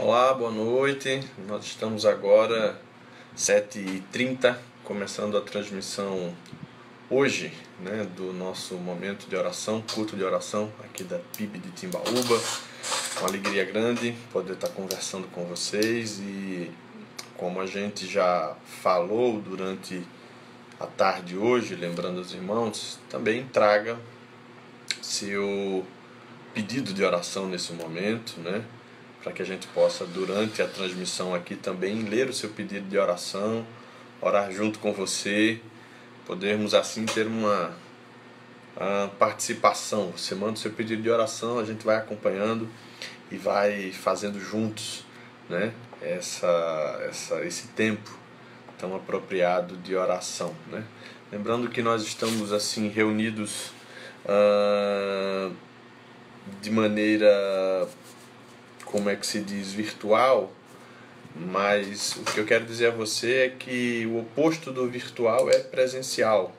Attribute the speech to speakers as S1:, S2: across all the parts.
S1: Olá, boa noite. Nós estamos agora 7h30, começando a transmissão hoje, do nosso momento de oração, culto de oração aqui da PIB de Timbaúba. Uma alegria grande poder estar conversando com vocês e, como a gente já falou durante a tarde hoje, lembrando os irmãos, também traga seu pedido de oração nesse momento, para que a gente possa, durante a transmissão aqui, também ler o seu pedido de oração, orar junto com você, podermos assim ter uma participação. Você manda o seu pedido de oração, a gente vai acompanhando e vai fazendo juntos, esse tempo tão apropriado de oração, Lembrando que nós estamos assim reunidos de maneira, como é que se diz, virtual, mas o que eu quero dizer a você é que o oposto do virtual é presencial,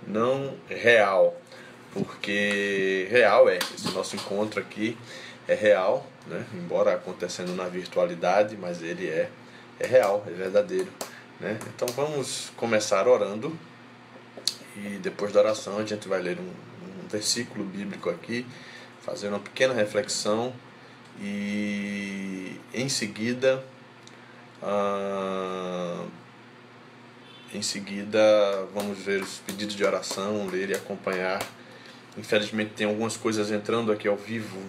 S1: não real, porque real esse nosso encontro aqui é real, embora acontecendo na virtualidade, mas ele é real, é verdadeiro, Então vamos começar orando e depois da oração a gente vai ler um versículo bíblico aqui, fazer uma pequena reflexão e em seguida vamos ver os pedidos de oração, ler e acompanhar. Infelizmente tem algumas coisas entrando aqui ao vivo,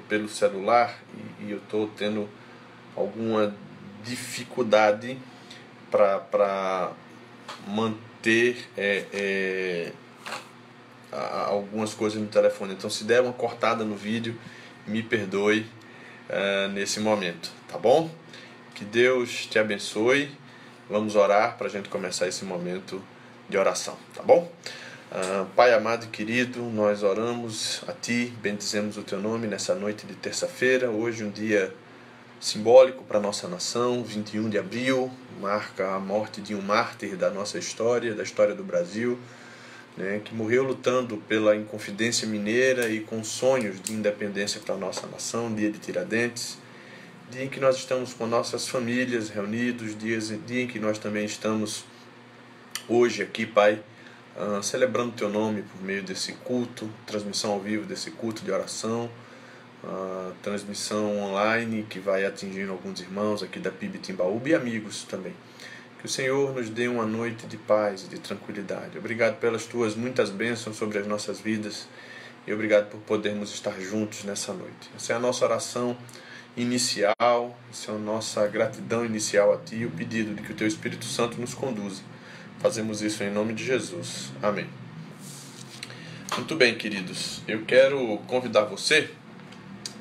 S1: pelo celular e eu estou tendo alguma dificuldade para manter algumas coisas no telefone. Então, se der uma cortada no vídeo, me perdoe nesse momento, tá bom? Que Deus te abençoe. Vamos orar para a gente começar esse momento de oração, tá bom? Pai amado e querido, nós oramos a Ti, bendizemos o Teu nome nessa noite de terça-feira. Hoje um dia simbólico para a nossa nação, 21 de abril, marca a morte de um mártir da nossa história, da história do Brasil, que morreu lutando pela Inconfidência Mineira e com sonhos de independência para a nossa nação, dia de Tiradentes, dia em que nós estamos com nossas famílias reunidos, dia em que nós também estamos hoje aqui, Pai, celebrando o Teu nome por meio desse culto, transmissão ao vivo desse culto de oração, transmissão online que vai atingindo alguns irmãos aqui da PIB Timbaúba e amigos também. Que o Senhor nos dê uma noite de paz e de tranquilidade. Obrigado pelas Tuas muitas bênçãos sobre as nossas vidas e obrigado por podermos estar juntos nessa noite. Essa é a nossa oração inicial, essa é a nossa gratidão inicial a Ti e o pedido de que o Teu Espírito Santo nos conduza. Fazemos isso em nome de Jesus. Amém. Muito bem, queridos. Eu quero convidar você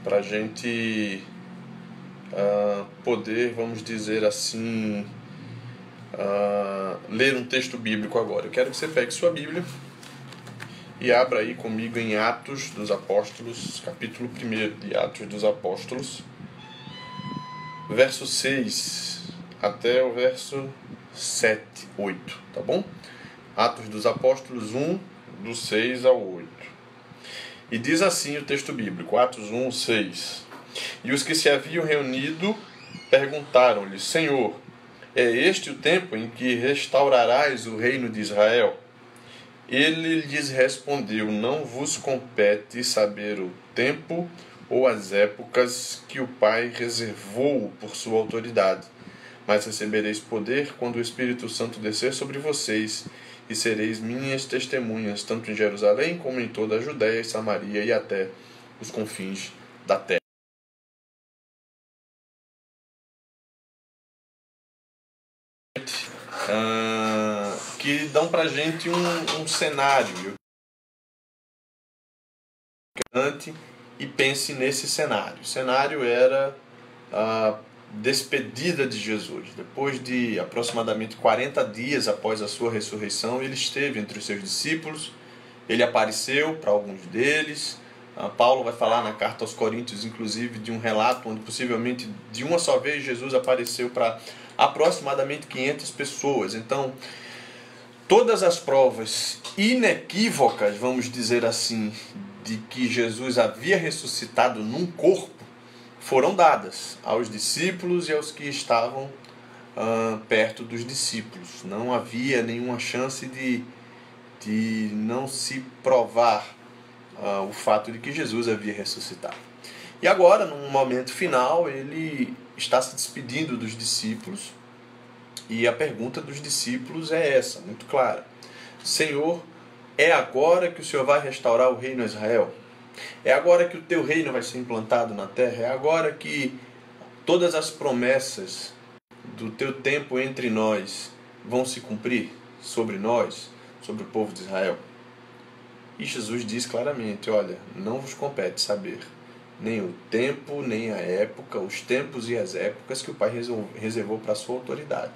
S1: para a gente poder, vamos dizer assim, ler um texto bíblico agora. Eu quero que você pegue sua Bíblia e abra aí comigo em Atos dos Apóstolos, capítulo 1 de Atos dos Apóstolos, verso 6 até o verso 7, 8, tá bom? Atos dos Apóstolos 1, do 6 ao 8. E diz assim o texto bíblico, Atos 1, 6. E os que se haviam reunido perguntaram-lhe: Senhor, é este o tempo em que restaurarás o reino de Israel? Ele lhes respondeu: Não vos compete saber o tempo ou as épocas que o Pai reservou por sua autoridade, mas recebereis poder quando o Espírito Santo descer sobre vocês, e sereis minhas testemunhas, tanto em Jerusalém como em toda a Judéia e Samaria e até os confins da terra. Que dão pra gente um cenário. E pense nesse cenário. O cenário era a despedida de Jesus. Depois de aproximadamente 40 dias após a sua ressurreição, ele esteve entre os seus discípulos, ele apareceu para alguns deles. Paulo vai falar na carta aos Coríntios, inclusive, de um relato onde possivelmente de uma só vez Jesus apareceu para aproximadamente 500 pessoas. Então, todas as provas inequívocas, vamos dizer assim, de que Jesus havia ressuscitado num corpo, foram dadas aos discípulos e aos que estavam perto dos discípulos. Não havia nenhuma chance de não se provar o fato de que Jesus havia ressuscitado. E agora, num momento final, ele está se despedindo dos discípulos, e a pergunta dos discípulos é essa, muito clara: Senhor, é agora que o Senhor vai restaurar o reino a Israel? É agora que o teu reino vai ser implantado na terra? É agora que todas as promessas do teu tempo entre nós vão se cumprir sobre nós, sobre o povo de Israel? E Jesus diz claramente: olha, não vos compete saber nem o tempo, nem a época, os tempos e as épocas que o Pai reservou para a sua autoridade.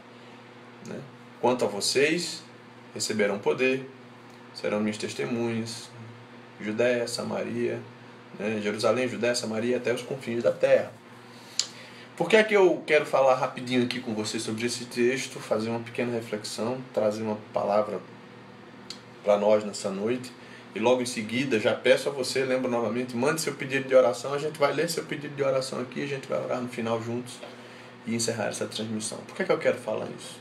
S1: Né? Quanto a vocês, receberão poder, serão minhas testemunhas, Judéia, Samaria, Jerusalém, Judéia, Samaria, até os confins da terra. Por que é que eu quero falar rapidinho aqui com vocês sobre esse texto, fazer uma pequena reflexão, trazer uma palavra para nós nessa noite? E logo em seguida, já peço a você, lembro novamente, mande seu pedido de oração, a gente vai ler seu pedido de oração aqui, a gente vai orar no final juntos e encerrar essa transmissão. Por que é que eu quero falar isso?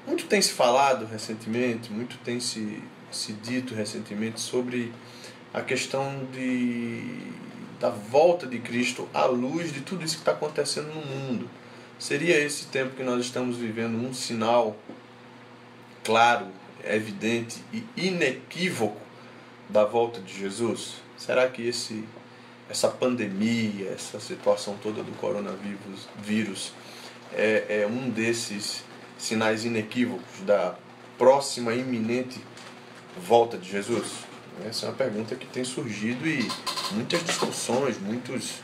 S1: Muito tem se falado recentemente, muito tem se dito recentemente sobre a questão da volta de Cristo à luz de tudo isso que está acontecendo no mundo. Seria esse tempo que nós estamos vivendo um sinal claro, evidente e inequívoco da volta de Jesus? Será que essa pandemia, essa situação toda do coronavírus é um desses sinais inequívocos da próxima iminente volta de Jesus? Essa é uma pergunta que tem surgido e muitas discussões, muitos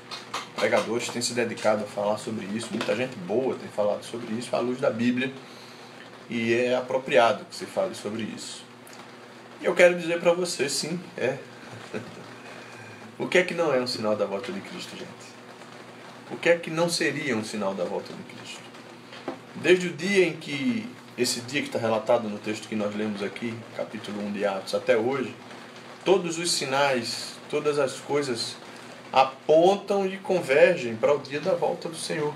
S1: pregadores têm se dedicado a falar sobre isso, muita gente boa tem falado sobre isso à luz da Bíblia, e é apropriado que se fale sobre isso. E eu quero dizer para você, sim, O que é que não é um sinal da volta de Cristo, gente? O que é que não seria um sinal da volta de Cristo? Desde o dia em que, esse dia que está relatado no texto que nós lemos aqui, capítulo 1 de Atos, até hoje, todos os sinais, todas as coisas apontam e convergem para o dia da volta do Senhor.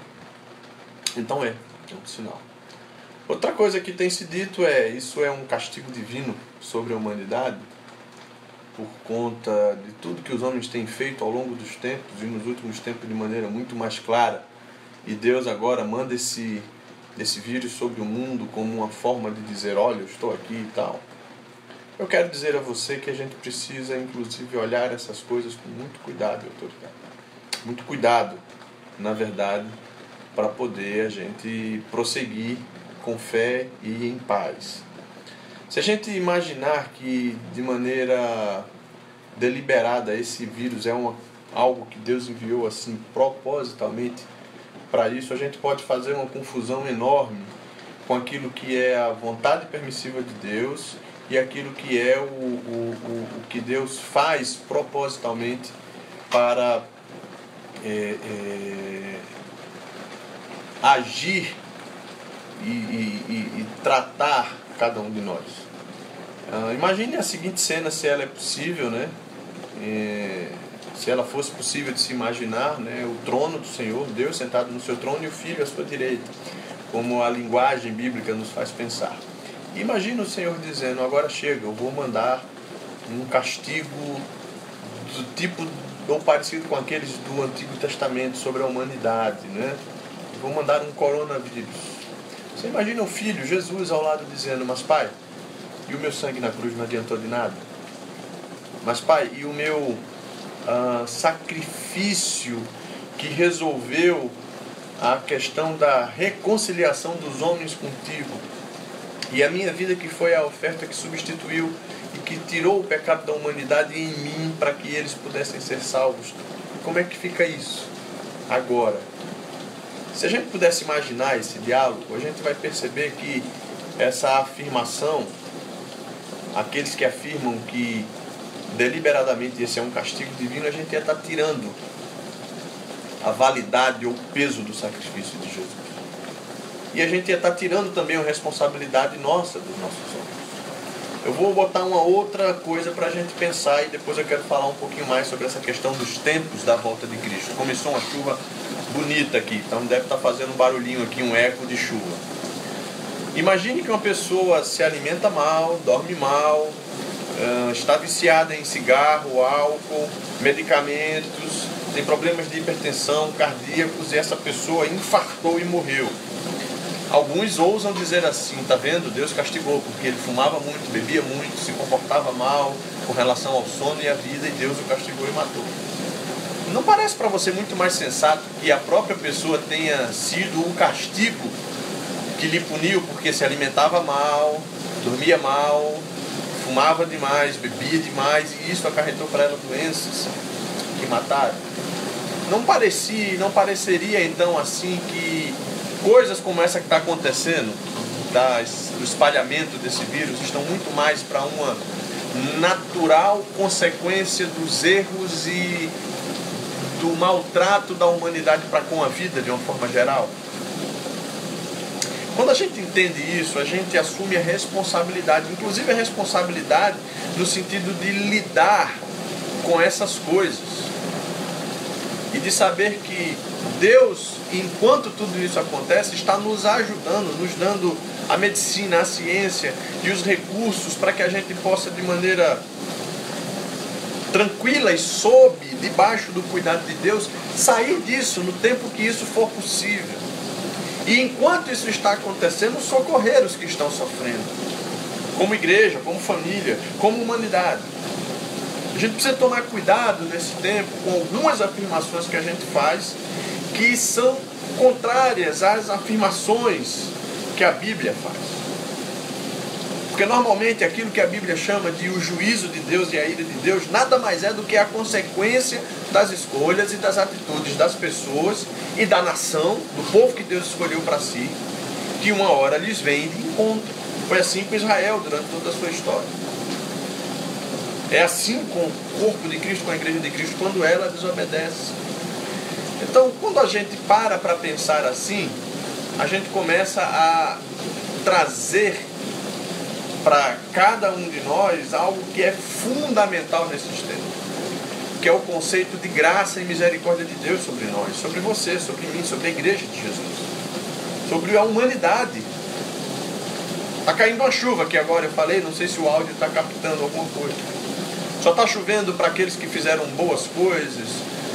S1: Então é um sinal. Outra coisa que tem se dito isso é um castigo divino sobre a humanidade, por conta de tudo que os homens têm feito ao longo dos tempos e nos últimos tempos de maneira muito mais clara. E Deus agora manda esse vírus sobre o mundo como uma forma de dizer: olha, eu estou aqui e tal. Eu quero dizer a você que a gente precisa, inclusive, olhar essas coisas com muito cuidado e autoridade. Muito cuidado, na verdade, para poder a gente prosseguir com fé e em paz. Se a gente imaginar que de maneira deliberada esse vírus é algo que Deus enviou assim propositalmente para isso, a gente pode fazer uma confusão enorme com aquilo que é a vontade permissiva de Deus e aquilo que é o que Deus faz propositalmente para agir e tratar cada um de nós. Imagine a seguinte cena, se ela é possível, né? Se ela fosse possível de se imaginar, né? O trono do Senhor, Deus sentado no seu trono e o Filho à sua direita, como a linguagem bíblica nos faz pensar. Imagina o Senhor dizendo: agora chega, eu vou mandar um castigo do tipo ou parecido com aqueles do Antigo Testamento sobre a humanidade, né? Eu vou mandar um coronavírus. Você imagina o Filho, Jesus, ao lado dizendo: mas Pai, e o meu sangue na cruz não adiantou de nada? Mas Pai, e o meu sacrifício que resolveu a questão da reconciliação dos homens contigo? E a minha vida que foi a oferta que substituiu e que tirou o pecado da humanidade em mim para que eles pudessem ser salvos. Como é que fica isso agora? Se a gente pudesse imaginar esse diálogo, a gente vai perceber que essa afirmação, aqueles que afirmam que deliberadamente esse é um castigo divino, a gente ia estar tirando a validade ou o peso do sacrifício de Jesus. E a gente ia estar tirando também a responsabilidade nossa dos nossos homens. Eu vou botar uma outra coisa para a gente pensar e depois eu quero falar um pouquinho mais sobre essa questão dos tempos da volta de Cristo. Começou uma chuva bonita aqui, então deve estar fazendo um barulhinho aqui, um eco de chuva. Imagine que uma pessoa se alimenta mal, dorme mal, está viciada em cigarro, álcool, medicamentos, tem problemas de hipertensão, cardíacos, e essa pessoa infartou e morreu. Alguns ousam dizer assim, tá vendo? Deus castigou, porque ele fumava muito, bebia muito, se comportava mal com relação ao sono e à vida, e Deus o castigou e matou. Não parece para você muito mais sensato que a própria pessoa tenha sido o castigo que lhe puniu porque se alimentava mal, dormia mal, fumava demais, bebia demais, e isso acarretou para ela doenças que mataram? Não pareceria então assim que coisas como essa que está acontecendo, do espalhamento desse vírus, estão muito mais para uma natural consequência dos erros e do maltrato da humanidade para com a vida de uma forma geral? Quando a gente entende isso, a gente assume a responsabilidade, inclusive a responsabilidade no sentido de lidar com essas coisas e de saber que Deus, enquanto tudo isso acontece, está nos ajudando, nos dando a medicina, a ciência e os recursos para que a gente possa, de maneira tranquila e sob, debaixo do cuidado de Deus, sair disso no tempo que isso for possível. E enquanto isso está acontecendo, socorrer os que estão sofrendo, como igreja, como família, como humanidade. A gente precisa tomar cuidado nesse tempo com algumas afirmações que a gente faz que são contrárias às afirmações que a Bíblia faz. Porque normalmente aquilo que a Bíblia chama de o juízo de Deus e a ira de Deus nada mais é do que a consequência das escolhas e das atitudes das pessoas e da nação, do povo que Deus escolheu para si, que uma hora lhes vem de encontro. Foi assim com Israel durante toda a sua história. É assim com o corpo de Cristo, com a igreja de Cristo, quando ela desobedece. Então, quando a gente para pensar assim, a gente começa a trazer para cada um de nós algo que é fundamental nesses tempos, que é o conceito de graça e misericórdia de Deus sobre nós, sobre você, sobre mim, sobre a igreja de Jesus, sobre a humanidade. Está caindo uma chuva que agora eu falei, não sei se o áudio está captando alguma coisa. Só está chovendo para aqueles que fizeram boas coisas,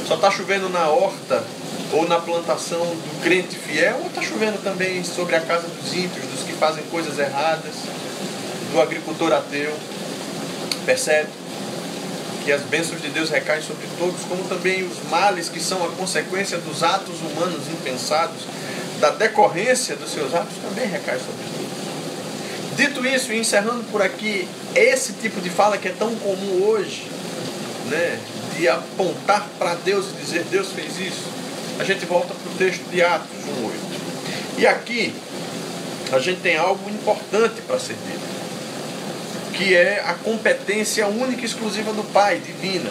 S1: só está chovendo na horta ou na plantação do crente fiel, ou está chovendo também sobre a casa dos ímpios, dos que fazem coisas erradas, do agricultor ateu? Percebe que as bênçãos de Deus recaem sobre todos, como também os males que são a consequência dos atos humanos impensados, da decorrência dos seus atos, também recaem sobre todos. Dito isso, e encerrando por aqui, esse tipo de fala que é tão comum hoje, né, de apontar para Deus e dizer Deus fez isso, a gente volta para o texto de Atos 1:8. E aqui a gente tem algo importante para ser dito, que é a competência única e exclusiva do Pai, divina.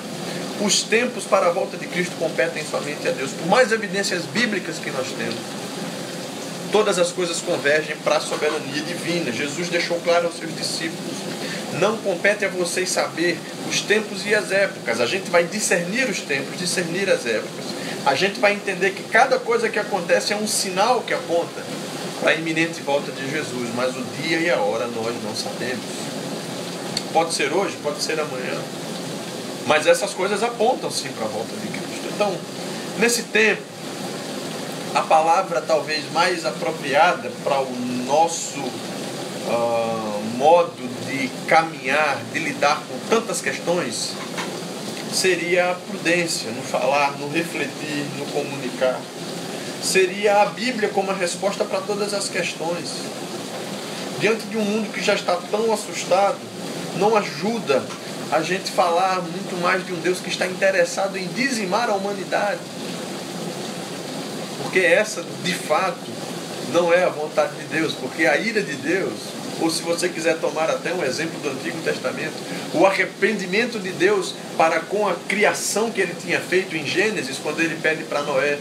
S1: Os tempos para a volta de Cristo competem somente a Deus. Por mais evidências bíblicas que nós temos, todas as coisas convergem para a soberania divina. Jesus deixou claro aos seus discípulos: não compete a vocês saber os tempos e as épocas. A gente vai discernir os tempos, discernir as épocas. A gente vai entender que cada coisa que acontece é um sinal que aponta para a iminente volta de Jesus, mas o dia e a hora nós não sabemos. Pode ser hoje, pode ser amanhã, mas essas coisas apontam sim para a volta de Cristo. Então, nesse tempo, a palavra talvez mais apropriada para o nosso modo de caminhar, de lidar com tantas questões, seria a prudência no falar, no refletir, no comunicar. Seria a Bíblia como a resposta para todas as questões. Diante de um mundo que já está tão assustado, não ajuda a gente falar muito mais de um Deus que está interessado em dizimar a humanidade. Porque essa, de fato, não é a vontade de Deus. Porque a ira de Deus, ou se você quiser tomar até um exemplo do Antigo Testamento, o arrependimento de Deus para com a criação que ele tinha feito em Gênesis, quando ele pede para Noé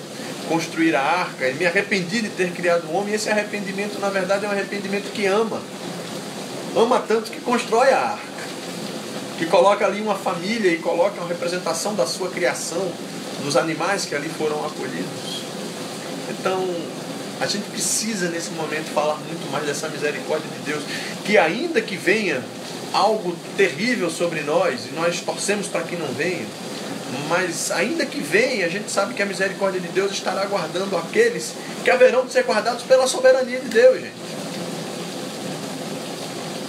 S1: construir a arca: e me arrependi de ter criado o homem. Esse arrependimento, na verdade, é um arrependimento que ama. ama tanto que constrói a arca, que coloca ali uma família e coloca uma representação da sua criação, dos animais que ali foram acolhidos. Então, a gente precisa nesse momento falar muito mais dessa misericórdia de Deus, que ainda que venha algo terrível sobre nós, e nós torcemos para que não venha, mas ainda que venha, a gente sabe que a misericórdia de Deus estará guardando aqueles que haverão de ser guardados pela soberania de Deus, gente.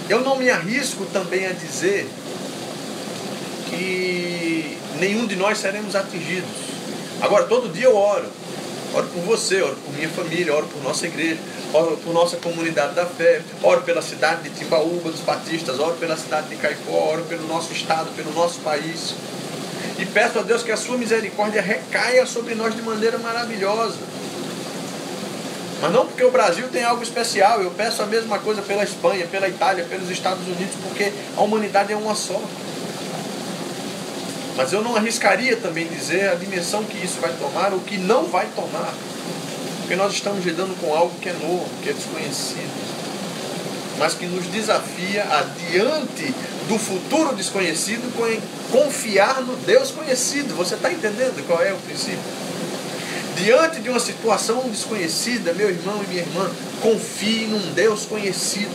S1: Eu não me arrisco também a dizer que nenhum de nós seremos atingidos. Agora, todo dia eu oro por você, oro por minha família, oro por nossa igreja, oro por nossa comunidade da fé, oro pela cidade de Timbaúba dos Batistas, oro pela cidade de Caicó, oro pelo nosso estado, pelo nosso país. E peço a Deus que a sua misericórdia recaia sobre nós de maneira maravilhosa. Mas não porque o Brasil tem algo especial, eu peço a mesma coisa pela Espanha, pela Itália, pelos Estados Unidos, porque a humanidade é uma só. Mas eu não arriscaria também dizer a dimensão que isso vai tomar ou que não vai tomar. Porque nós estamos lidando com algo que é novo, que é desconhecido. Mas que nos desafia a, diante do futuro desconhecido, confiar no Deus conhecido. Você está entendendo qual é o princípio? Diante de uma situação desconhecida, meu irmão e minha irmã, confie num Deus conhecido.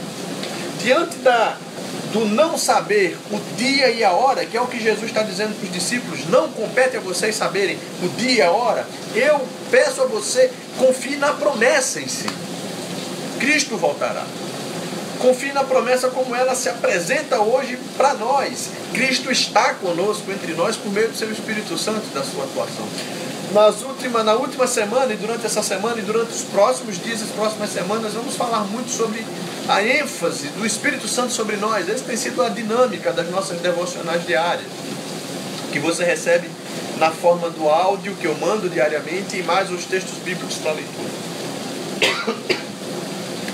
S1: Diante do não saber o dia e a hora, que é o que Jesus está dizendo para os discípulos, não compete a vocês saberem o dia e a hora, eu peço a você, confie na promessa em si. Cristo voltará. Confie na promessa como ela se apresenta hoje para nós. Cristo está conosco entre nós por meio do seu Espírito Santo e da sua atuação. Na última semana, e durante essa semana, e durante os próximos dias, as próximas semanas, vamos falar muito sobre a ênfase do Espírito Santo sobre nós. Essa tem sido a dinâmica das nossas devocionais diárias, que você recebe na forma do áudio que eu mando diariamente e mais os textos bíblicos para leitura.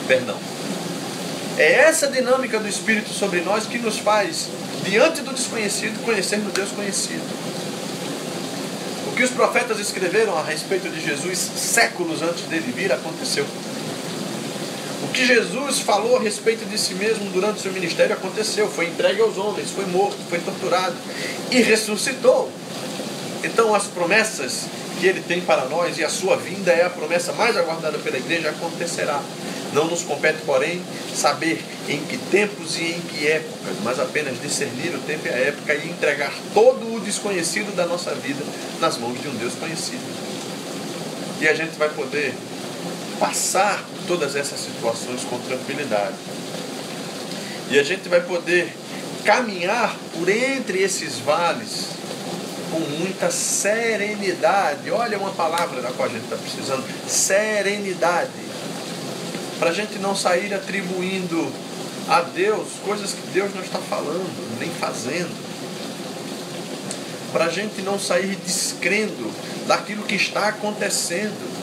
S1: Perdão. É essa dinâmica do Espírito sobre nós que nos faz, diante do desconhecido, conhecermos Deus conhecido. O que os profetas escreveram a respeito de Jesus séculos antes dele vir aconteceu. O que Jesus falou a respeito de si mesmo durante o seu ministério aconteceu. Foi entregue aos homens, foi morto, foi torturado e ressuscitou. Então as promessas que ele tem para nós e a sua vinda é a promessa mais aguardada pela igreja, acontecerá. Não nos compete, porém, saber em que tempos e em que épocas, mas apenas discernir o tempo e a época e entregar todo o desconhecido da nossa vida nas mãos de um Deus conhecido. E a gente vai poder passar por todas essas situações com tranquilidade. E a gente vai poder caminhar por entre esses vales com muita serenidade. Olha uma palavra da qual a gente está precisando: serenidade. Para a gente não sair atribuindo a Deus coisas que Deus não está falando, nem fazendo. Para a gente não sair descrendo daquilo que está acontecendo.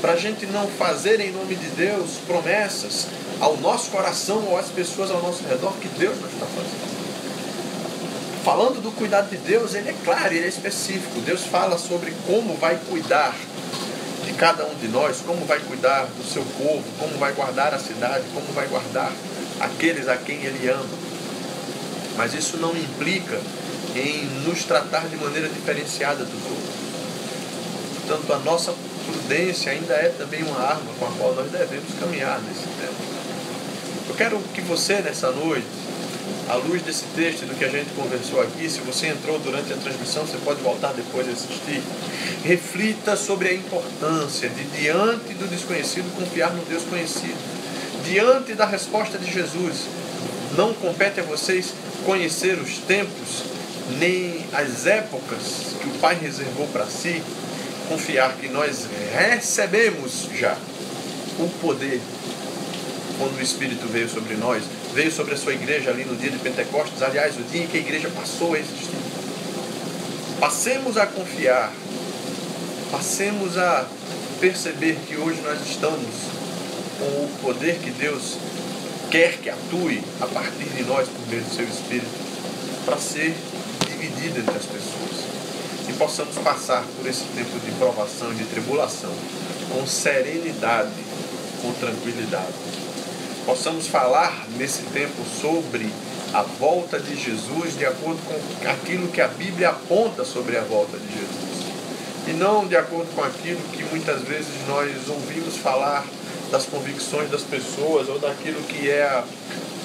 S1: Para a gente não fazer em nome de Deus promessas ao nosso coração ou às pessoas ao nosso redor que Deus não está fazendo. Falando do cuidado de Deus, ele é claro, ele é específico. Deus fala sobre como vai cuidar de cada um de nós, como vai cuidar do seu povo, como vai guardar a cidade, como vai guardar aqueles a quem ele ama. Mas isso não implica em nos tratar de maneira diferenciada dos outros. Portanto, a nossa prudência ainda é também uma arma com a qual nós devemos caminhar nesse tempo. Eu quero que você, nessa noite, à luz desse texto do que a gente conversou aqui, se você entrou durante a transmissão, você pode voltar depois de assistir, reflita sobre a importância de, diante do desconhecido, confiar no Deus conhecido. Diante da resposta de Jesus, não compete a vocês conhecer os tempos, nem as épocas que o Pai reservou para si, confiar que nós recebemos já o poder quando o Espírito veio sobre nós, veio sobre a sua igreja ali no dia de Pentecostes, aliás, o dia em que a igreja passou a existir. Passemos a confiar, passemos a perceber que hoje nós estamos com o poder que Deus quer que atue a partir de nós por meio do seu Espírito, para ser dividido entre as pessoas. E possamos passar por esse tempo de provação e de tribulação com serenidade, com tranquilidade. possamos falar nesse tempo sobre a volta de Jesus de acordo com aquilo que a Bíblia aponta sobre a volta de Jesus. E não de acordo com aquilo que muitas vezes nós ouvimos falar das convicções das pessoas ou daquilo que é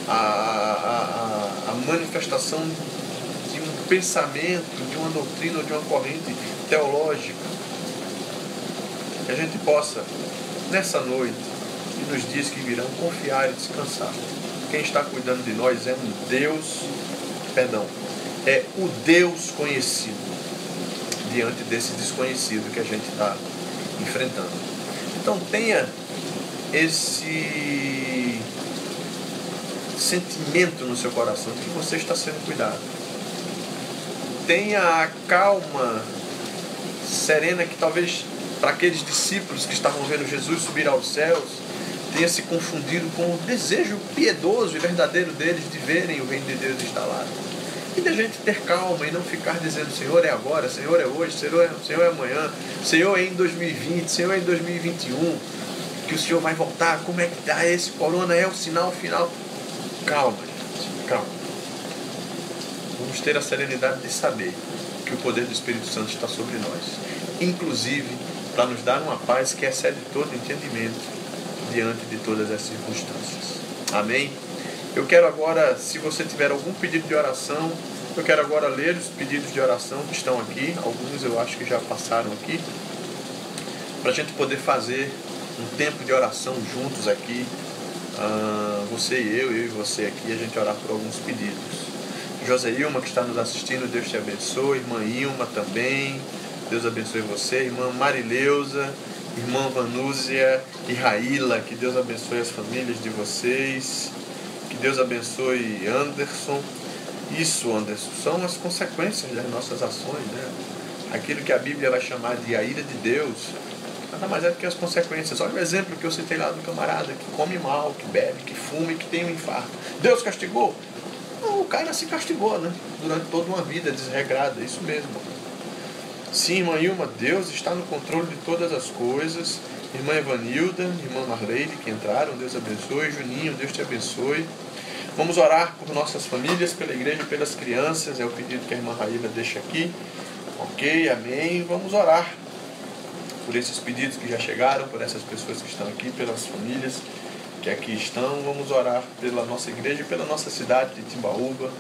S1: a manifestação de um pensamento, de uma doutrina ou de uma corrente teológica. Que a gente possa, nessa noite e nos dias que virão, confiar e descansar. Quem está cuidando de nós é é o Deus conhecido diante desse desconhecido que a gente está enfrentando. Então tenha esse sentimento no seu coração de que você está sendo cuidado. Tenha a calma serena que talvez para aqueles discípulos que estavam vendo Jesus subir aos céus tenha se confundido com o desejo piedoso e verdadeiro deles de verem o reino de Deus instalado. E de a gente ter calma e não ficar dizendo Senhor é agora, Senhor é hoje, Senhor é amanhã, Senhor é em 2020, Senhor é em 2021, que o Senhor vai voltar, como é que está esse corona, é o sinal final. Calma, gente, calma. Vamos ter a serenidade de saber que o poder do Espírito Santo está sobre nós, inclusive para nos dar uma paz que excede todo entendimento diante de todas as circunstâncias. Amém? Eu quero agora, se você tiver algum pedido de oração, eu quero agora ler os pedidos de oração que estão aqui. Alguns eu acho que já passaram aqui, para a gente poder fazer um tempo de oração juntos aqui. Você e eu e você aqui, a gente orar por alguns pedidos. José Ilma, que está nos assistindo, Deus te abençoe. Irmã Ilma também, Deus abençoe você. Irmã Marileuza, irmã Vanúzia e Raíla, que Deus abençoe as famílias de vocês. Que Deus abençoe Anderson. Isso, Anderson, são as consequências das nossas ações, né? Aquilo que a Bíblia vai chamar de a ira de Deus, nada mais é do que as consequências. Olha o exemplo que eu citei lá do camarada que come mal, que bebe, que fuma e que tem um infarto. Deus castigou? Não, o cara se castigou, né? Durante toda uma vida desregrada, isso mesmo. Sim, irmã Ilma, Deus está no controle de todas as coisas. Irmã Evanilda, irmã Marleide, que entraram, Deus abençoe. Juninho, Deus te abençoe. Vamos orar por nossas famílias, pela igreja e pelas crianças. É o pedido que a irmã Raíla deixa aqui. Ok, amém. Vamos orar por esses pedidos que já chegaram, por essas pessoas que estão aqui, pelas famílias que aqui estão. Vamos orar pela nossa igreja e pela nossa cidade de Timbaúba.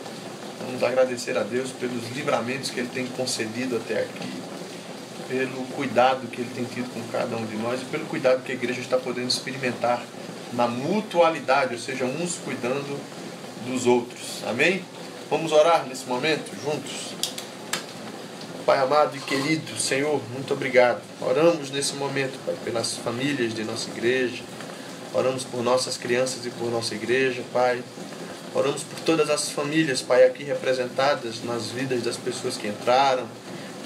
S1: Vamos agradecer a Deus pelos livramentos que Ele tem concedido até aqui, pelo cuidado que Ele tem tido com cada um de nós e pelo cuidado que a igreja está podendo experimentar na mutualidade, ou seja, uns cuidando dos outros. Amém? Vamos orar nesse momento juntos. Pai amado e querido, Senhor, muito obrigado. Oramos nesse momento, Pai, pelas famílias de nossa igreja. Oramos por nossas crianças e por nossa igreja, Pai. Oramos por todas as famílias, Pai, aqui representadas nas vidas das pessoas que entraram,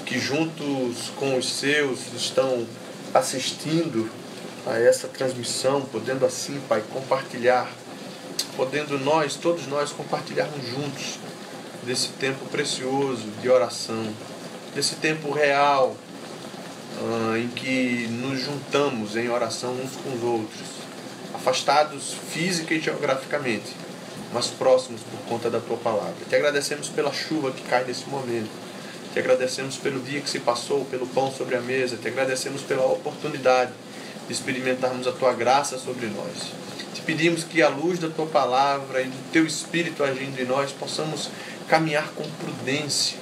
S1: que juntos com os seus estão assistindo a essa transmissão, podendo assim, Pai, compartilhar, podendo nós, todos nós, compartilharmos juntos desse tempo precioso de oração, desse tempo real em que nos juntamos em oração uns com os outros, afastados física e geograficamente, mas próximos por conta da Tua Palavra. Te agradecemos pela chuva que cai nesse momento, te agradecemos pelo dia que se passou, pelo pão sobre a mesa, te agradecemos pela oportunidade de experimentarmos a Tua graça sobre nós. Te pedimos que à luz da Tua Palavra e do Teu Espírito agindo em nós, possamos caminhar com prudência,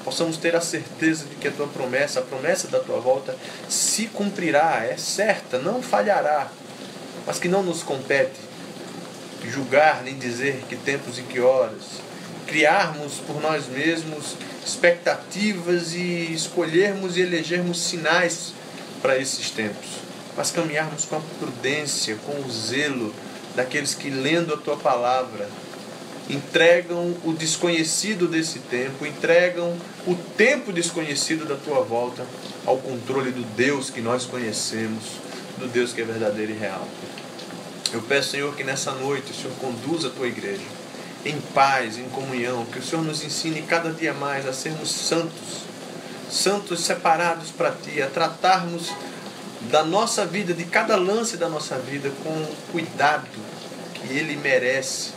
S1: possamos ter a certeza de que a Tua promessa, a promessa da Tua volta, se cumprirá, é certa, não falhará, mas que não nos compete julgar nem dizer que tempos e que horas, criarmos por nós mesmos expectativas e escolhermos e elegermos sinais para esses tempos, mas caminharmos com a prudência, com o zelo daqueles que, lendo a Tua Palavra, entregam o desconhecido desse tempo, entregam o tempo desconhecido da Tua volta ao controle do Deus que nós conhecemos, do Deus que é verdadeiro e real. Eu peço, Senhor, que nessa noite o Senhor conduza a Tua igreja em paz, em comunhão, que o Senhor nos ensine cada dia mais a sermos santos, santos separados para Ti, a tratarmos da nossa vida, de cada lance da nossa vida com cuidado, que que ele merece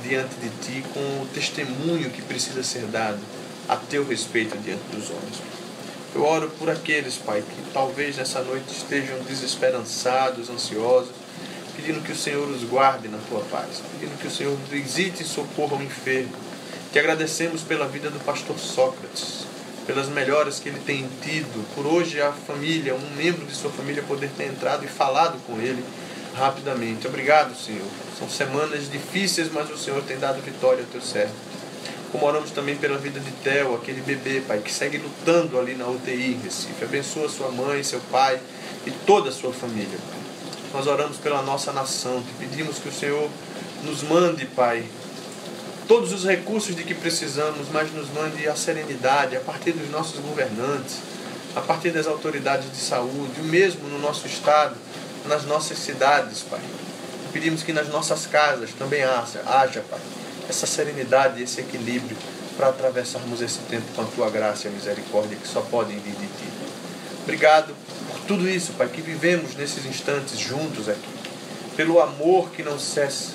S1: diante de Ti, com o testemunho que precisa ser dado a Teu respeito diante dos homens. Eu oro por aqueles, Pai, que talvez nessa noite estejam desesperançados, ansiosos, pedindo que o Senhor os guarde na Tua paz, pedindo que o Senhor visite e socorra o enfermo. Te agradecemos pela vida do pastor Sócrates, pelas melhoras que ele tem tido, por hoje a família, um membro de sua família poder ter entrado e falado com ele rapidamente. Obrigado, Senhor. São semanas difíceis, mas o Senhor tem dado vitória ao Teu servo. Como oramos também pela vida de Theo, aquele bebê, Pai, que segue lutando ali na UTI em Recife. Abençoa sua mãe, seu pai e toda a sua família, Pai. Nós oramos pela nossa nação, te pedimos que o Senhor nos mande, Pai, todos os recursos de que precisamos, mas nos mande a serenidade a partir dos nossos governantes, a partir das autoridades de saúde, o mesmo no nosso estado, nas nossas cidades, Pai. Pedimos que nas nossas casas também haja, Pai, essa serenidade e esse equilíbrio para atravessarmos esse tempo com a Tua graça e a misericórdia que só podem vir de Ti. Obrigado por tudo isso, Pai, que vivemos nesses instantes juntos aqui, pelo amor que não cessa,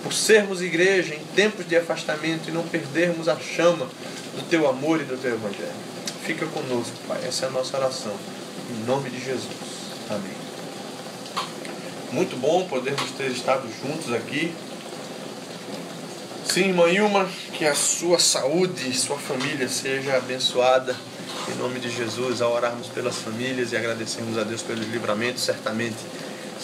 S1: por sermos igreja em tempos de afastamento e não perdermos a chama do Teu amor e do Teu Evangelho. Fica conosco, Pai. Essa é a nossa oração. Em nome de Jesus. Amém. Muito bom podermos ter estado juntos aqui. Sim, irmã Ilma, que a sua saúde e sua família seja abençoada. Em nome de Jesus, ao orarmos pelas famílias e agradecermos a Deus pelos livramentos, certamente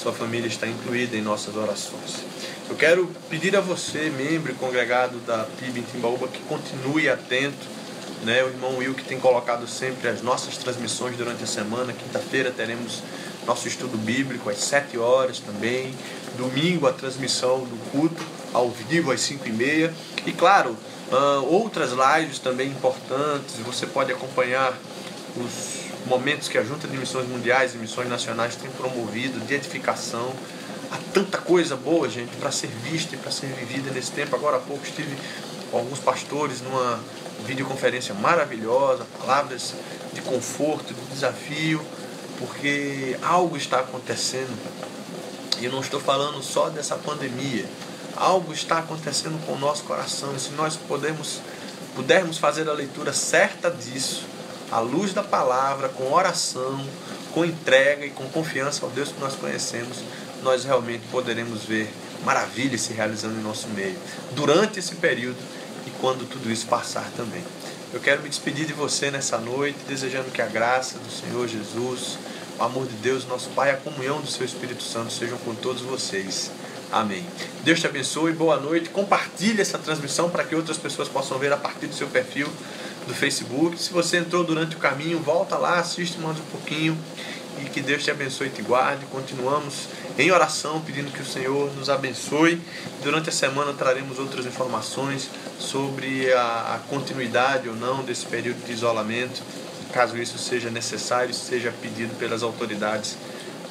S1: sua família está incluída em nossas orações. Eu quero pedir a você, membro e congregado da PIB em Timbaúba, que continue atento, né? O irmão Will, que tem colocado sempre as nossas transmissões durante a semana. Quinta-feira teremos nosso estudo bíblico às 7 horas também. Domingo, a transmissão do culto ao vivo às 5h30. E claro, outras lives também importantes. Você pode acompanhar os momentos que a Junta de Missões Mundiais e Missões Nacionais tem promovido de edificação. Há tanta coisa boa, gente, para ser vista e para ser vivida nesse tempo. Agora há pouco estive com alguns pastores numa videoconferência maravilhosa, palavras de conforto, de desafio, porque algo está acontecendo. E eu não estou falando só dessa pandemia. Algo está acontecendo com o nosso coração. E se nós pudermos fazer a leitura certa disso, à luz da palavra, com oração, com entrega e com confiança ao Deus que nós conhecemos, nós realmente poderemos ver maravilhas se realizando em nosso meio, durante esse período e quando tudo isso passar também. Eu quero me despedir de você nessa noite, desejando que a graça do Senhor Jesus, o amor de Deus, nosso Pai, a comunhão do Seu Espírito Santo sejam com todos vocês. Amém. Deus te abençoe, boa noite. Compartilhe essa transmissão para que outras pessoas possam ver a partir do seu perfil do Facebook. Se você entrou durante o caminho, volta lá, assiste mais um pouquinho. E que Deus te abençoe e te guarde. Continuamos em oração, pedindo que o Senhor nos abençoe. Durante a semana traremos outras informações sobre a continuidade ou não desse período de isolamento, caso isso seja necessário, seja pedido pelas autoridades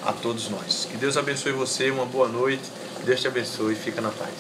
S1: a todos nós. Que Deus abençoe você, uma boa noite. Deus te abençoe e fica na paz.